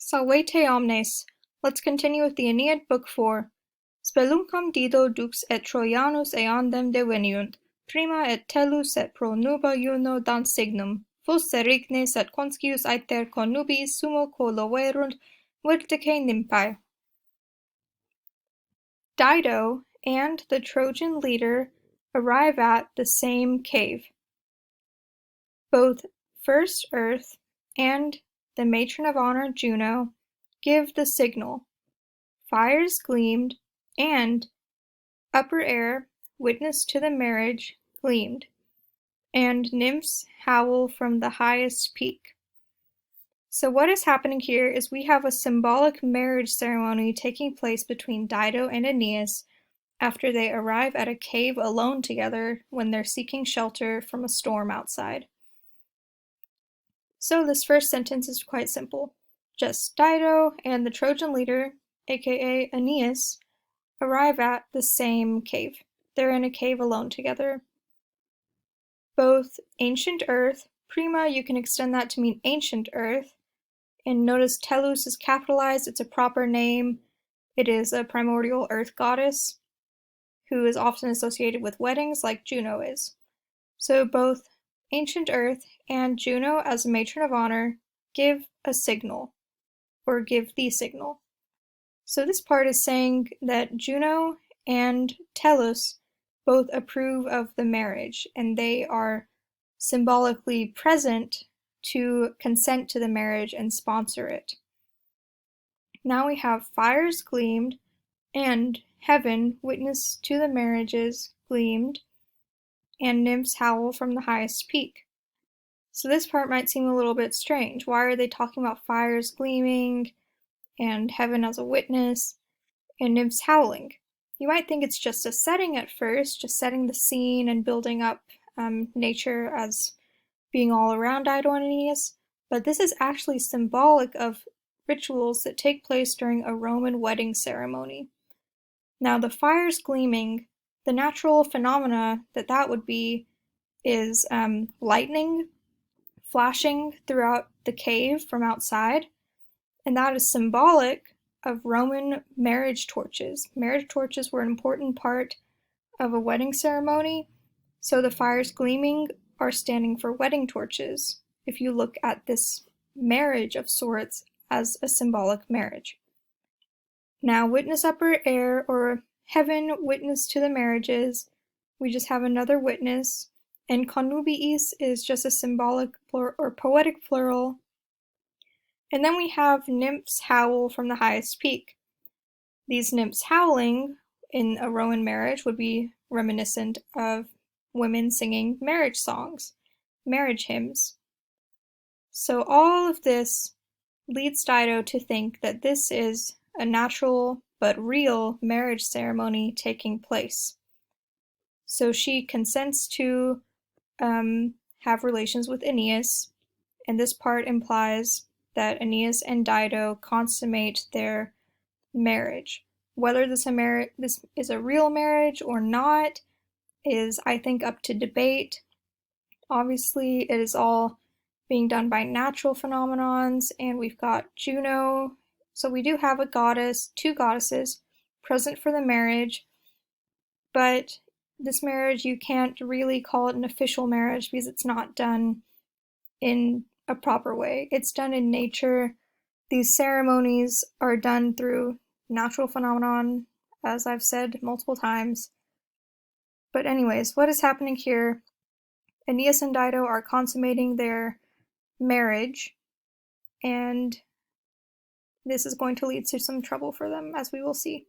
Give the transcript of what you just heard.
Salvete omnes. Let's continue with the Aeneid, Book 4. Spelunquam dido dux et Troianus eandem deveniunt, prima et tellus et pro nuba iuno dant signum, fusse regnes et conscius aeter connubiis sumo coloverunt vertice nympae. Dido and the Trojan leader arrive at the same cave. Both first Earth and the matron of honor Juno give the signal. Fires gleamed, and upper air, witness to the marriage, gleamed, and nymphs howl from the highest peak. So what is happening here is we have a symbolic marriage ceremony taking place between Dido and Aeneas after they arrive at a cave alone together when they're seeking shelter from a storm outside. So this first sentence is quite simple. Just Dido and the Trojan leader, aka Aeneas, arrive at the same cave. They're in a cave alone together. Both ancient Earth, prima, you can extend that to mean ancient Earth, and notice Tellus is capitalized, it's a proper name. It is a primordial earth goddess who is often associated with weddings like Juno is. So both ancient Earth and Juno as a matron of honor give a signal, or give the signal. So this part is saying that Juno and Tellus both approve of the marriage, and they are symbolically present to consent to the marriage and sponsor it. Now we have fires gleamed, and heaven, witness to the marriages, gleamed, and nymphs howl from the highest peak. So this part might seem a little bit strange. Why are they talking about fires gleaming and heaven as a witness and nymphs howling? You might think it's just a setting at first, just setting the scene and building up nature as being all around Dido and Aeneas, but this is actually symbolic of rituals that take place during a Roman wedding ceremony. Now the fires gleaming, the natural phenomena that would be is lightning flashing throughout the cave from outside, and that is symbolic of Roman marriage torches. Marriage torches were an important part of a wedding ceremony, so the fires gleaming are standing for wedding torches, if you look at this marriage of sorts as a symbolic marriage. Now, witness upper air, or heaven, witness to the marriages, we just have another witness, and connubiis is just a symbolic or poetic plural. And then we have nymphs howl from the highest peak. These nymphs howling in a Roman marriage would be reminiscent of women singing marriage songs, marriage hymns. So all of this leads Dido to think that this is a natural but real marriage ceremony taking place. So she consents to have relations with Aeneas, and this part implies that Aeneas and Dido consummate their marriage. Whether this is a real marriage or not is, I think, up to debate. Obviously, it is all being done by natural phenomenons, and we've got Juno. So we do have a goddess, two goddesses, present for the marriage, but this marriage, you can't really call it an official marriage because it's not done in a proper way. It's done in nature. These ceremonies are done through natural phenomenon, as I've said multiple times. But anyways, what is happening here? Aeneas and Dido are consummating their marriage, and this is going to lead to some trouble for them, as we will see.